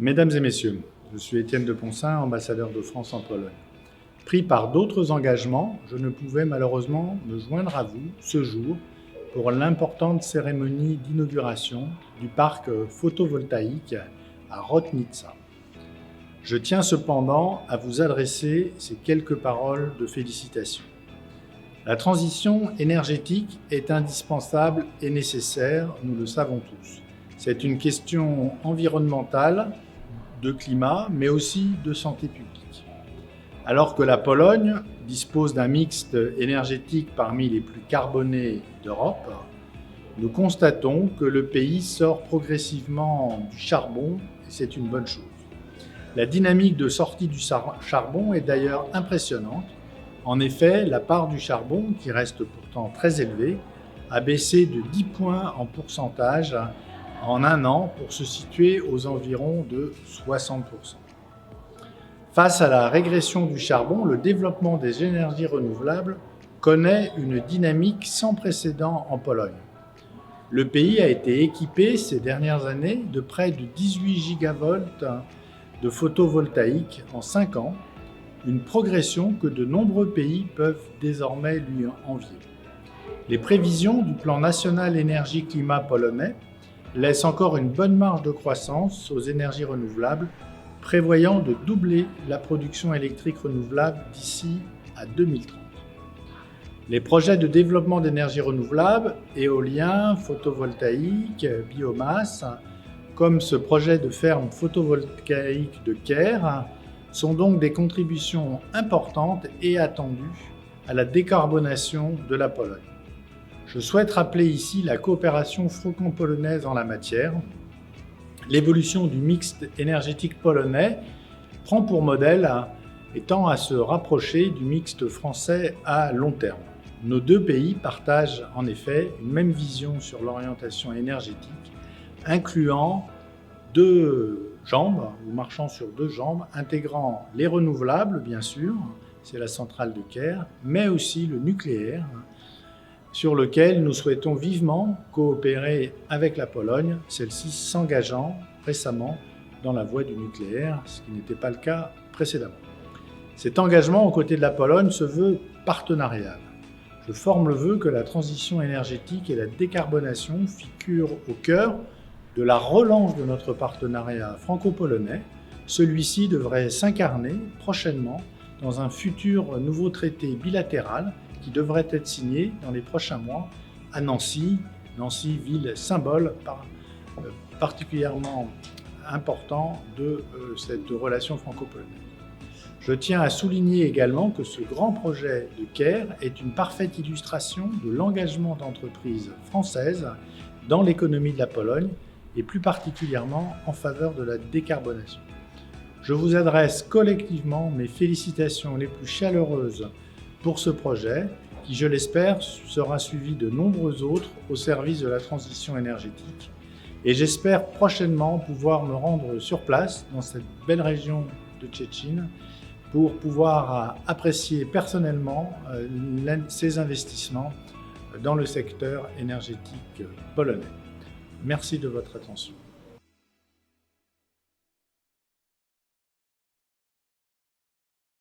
Mesdames et messieurs, je suis Étienne de Poncin, ambassadeur de France en Pologne. Pris par d'autres engagements, je ne pouvais malheureusement me joindre à vous ce jour pour l'importante cérémonie d'inauguration du parc photovoltaïque à Rotnica. Je tiens cependant à vous adresser ces quelques paroles de félicitations. La transition énergétique est indispensable et nécessaire, nous le savons tous. C'est une question environnementale, de climat, mais aussi de santé publique. Alors que la Pologne dispose d'un mixte énergétique parmi les plus carbonés d'Europe, nous constatons que le pays sort progressivement du charbon et c'est une bonne chose. La dynamique de sortie du charbon est d'ailleurs impressionnante. En effet, la part du charbon, qui reste pourtant très élevée, a baissé de 10 points en pourcentage en un an pour se situer aux environs de 60%. Face à la régression du charbon, le développement des énergies renouvelables connaît une dynamique sans précédent en Pologne. Le pays a été équipé ces dernières années de près de 18 gigavolts de photovoltaïque en 5 ans, une progression que de nombreux pays peuvent désormais lui envier. Les prévisions du plan national énergie-climat polonais laissent encore une bonne marge de croissance aux énergies renouvelables, prévoyant de doubler la production électrique renouvelable d'ici à 2030. Les projets de développement d'énergies renouvelables, éolien, photovoltaïque, biomasse, comme ce projet de ferme photovoltaïque de Kęr, sont donc des contributions importantes et attendues à la décarbonation de la Pologne. Je souhaite rappeler ici la coopération franco-polonaise en la matière. L'évolution du mixte énergétique polonais prend pour modèle et tend à se rapprocher du mixte français à long terme. Nos deux pays partagent en effet une même vision sur l'orientation énergétique, incluant deux jambes, ou marchant sur deux jambes, intégrant les renouvelables, bien sûr, c'est la centrale de Kęr, mais aussi le nucléaire, sur lequel nous souhaitons vivement coopérer avec la Pologne, celle-ci s'engageant récemment dans la voie du nucléaire, ce qui n'était pas le cas précédemment. Cet engagement aux côtés de la Pologne se veut partenarial. Je forme le vœu que la transition énergétique et la décarbonation figurent au cœur de la relance de notre partenariat franco-polonais. Celui-ci devrait s'incarner prochainement dans un futur nouveau traité bilatéral qui devrait être signé dans les prochains mois à Nancy, ville symbole particulièrement important de cette relation franco-polonaise. Je tiens à souligner également que ce grand projet de Kęr est une parfaite illustration de l'engagement d'entreprises françaises dans l'économie de la Pologne et plus particulièrement en faveur de la décarbonation. Je vous adresse collectivement mes félicitations les plus chaleureuses pour ce projet qui, je l'espère, sera suivi de nombreux autres au service de la transition énergétique. Et j'espère prochainement pouvoir me rendre sur place dans cette belle région de Szczecin pour pouvoir apprécier personnellement ces investissements dans le secteur énergétique polonais. Merci de votre attention.